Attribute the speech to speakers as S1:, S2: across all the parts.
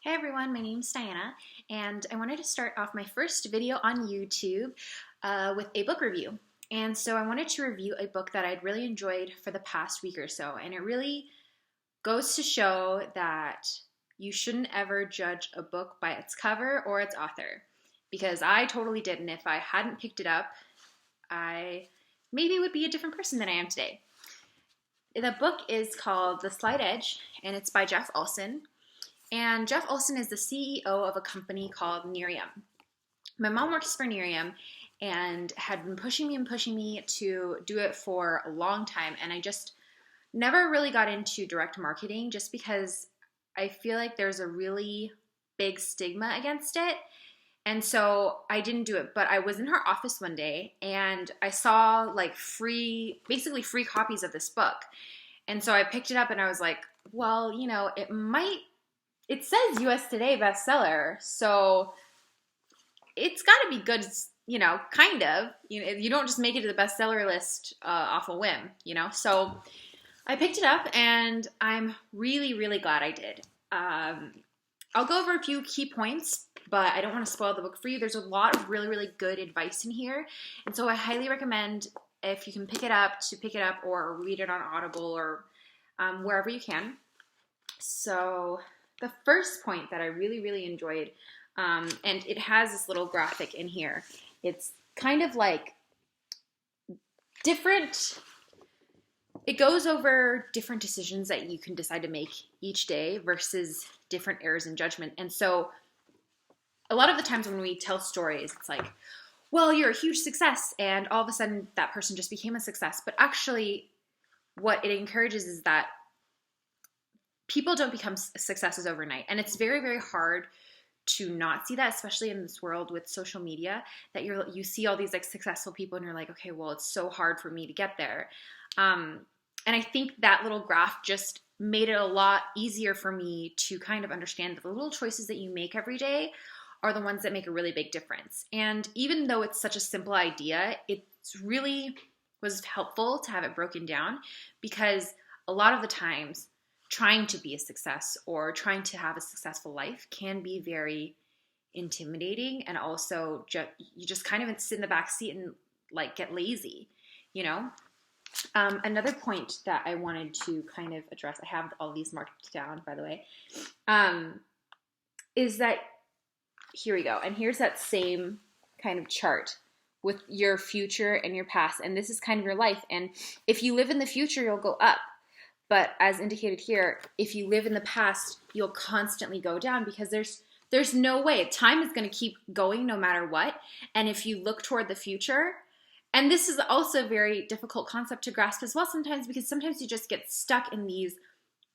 S1: Hey everyone, my name's Diana, and I wanted to start off my first video on YouTube with a book review. And so I wanted to review a book that I'd really enjoyed for the past week or so, and it really goes to show that you shouldn't ever judge a book by its cover or its author, because I totally did, and if I hadn't picked it up, I maybe would be a different person than I am today. The book is called The Slight Edge, and it's by Jeff Olson. And Jeff Olson is the CEO of a company called Nerium. My mom works for Nerium and had been pushing me to do it for a long time. And I just never really got into direct marketing just because I feel like there's a really big stigma against it. And so I didn't do it, but I was in her office one day and I saw like basically free copies of this book. And so I picked it up and I was like, well, it says US Today bestseller, so it's got to be good, kind of. You don't just make it to the bestseller list off a whim, So I picked it up, and I'm really, really glad I did. I'll go over a few key points, but I don't want to spoil the book for you. There's a lot of really, really good advice in here, and so I highly recommend, if you can pick it up, to pick it up or read it on Audible or wherever you can. So the first point that I really, really enjoyed, and it has this little graphic in here. It's kind of like it goes over different decisions that you can decide to make each day versus different errors in judgment. And so a lot of the times when we tell stories, it's like, well, you're a huge success, and all of a sudden that person just became a success. But actually what it encourages is that people don't become successes overnight. And it's very, very hard to not see that, especially in this world with social media, that you see all these like successful people and you're like, okay, well, it's so hard for me to get there. And I think that little graph just made it a lot easier for me to kind of understand that the little choices that you make every day are the ones that make a really big difference. And even though it's such a simple idea, it really was helpful to have it broken down, because a lot of the times trying to be a success or trying to have a successful life can be very intimidating, and also you just kind of sit in the back seat and like get lazy, Another point that I wanted to kind of address, I have all these marked down, by the way, is that, here we go, and here's that same kind of chart with your future and your past, and this is kind of your life, and if you live in the future, you'll go up. But as indicated here, if you live in the past, you'll constantly go down, because there's no way. Time is going to keep going no matter what. And if you look toward the future, and this is also a very difficult concept to grasp as well sometimes, because sometimes you just get stuck in these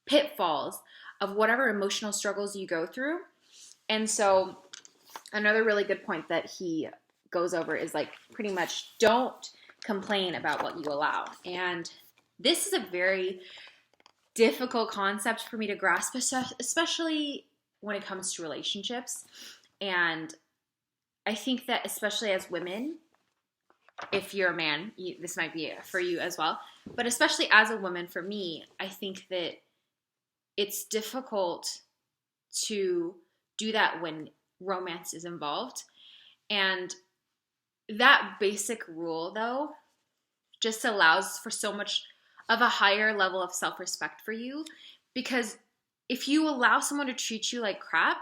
S1: pitfalls of whatever emotional struggles you go through. And so another really good point that he goes over is like, pretty much don't complain about what you allow. And this is a very difficult concept for me to grasp, especially when it comes to relationships. And I think that especially as women, if you're a man, this might be for you as well, but especially as a woman, for me, I think that it's difficult to do that when romance is involved. And that basic rule, though, just allows for so much of a higher level of self-respect for you, because if you allow someone to treat you like crap,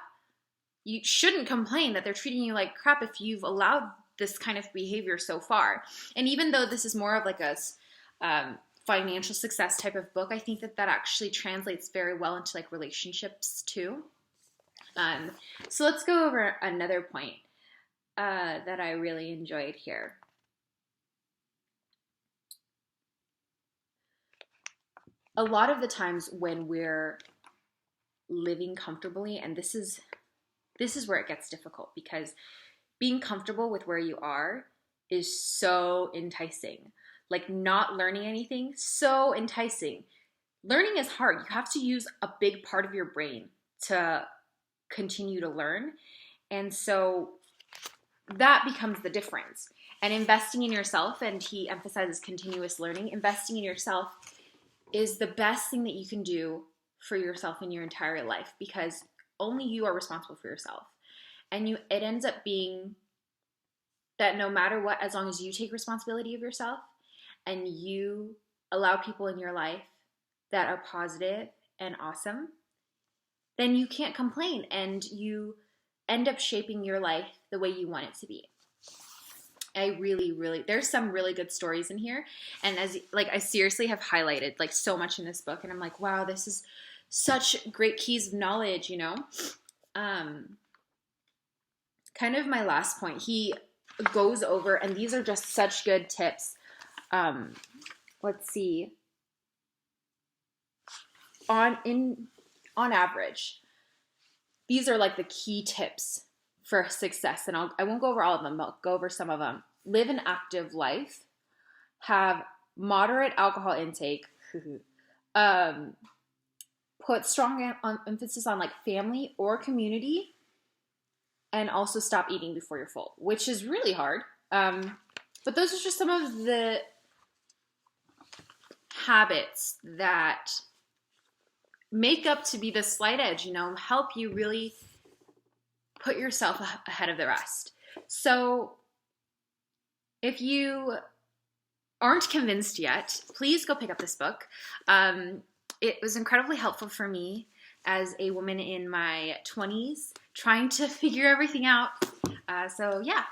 S1: you shouldn't complain that they're treating you like crap if you've allowed this kind of behavior so far. And even though this is more of like a financial success type of book, I think that actually translates very well into like relationships too. So let's go over another point that I really enjoyed here. A lot of the times when we're living comfortably, and this is where it gets difficult, because being comfortable with where you are is so enticing. Like not learning anything, so enticing. Learning is hard. You have to use a big part of your brain to continue to learn. And so that becomes the difference. And investing in yourself, and he emphasizes continuous learning, investing in yourself is the best thing that you can do for yourself in your entire life, because only you are responsible for yourself. And it ends up being that no matter what, as long as you take responsibility of yourself and you allow people in your life that are positive and awesome, then you can't complain and you end up shaping your life the way you want it to be. I really, there's some really good stories in here. And I seriously have highlighted like so much in this book. And I'm like, wow, this is such great keys of knowledge, you know? Kind of my last point, he goes over, and these are just such good tips. Let's see. On average, these are like the key tips for success, and I won't go over all of them, but I'll go over some of them. Live an active life, have moderate alcohol intake, put strong emphasis on like family or community, and also stop eating before you're full, which is really hard. But those are just some of the habits that make up to be the slight edge, you know, help you really put yourself ahead of the rest. So if you aren't convinced yet, please go pick up this book. It was incredibly helpful for me as a woman in my 20s trying to figure everything out. So yeah,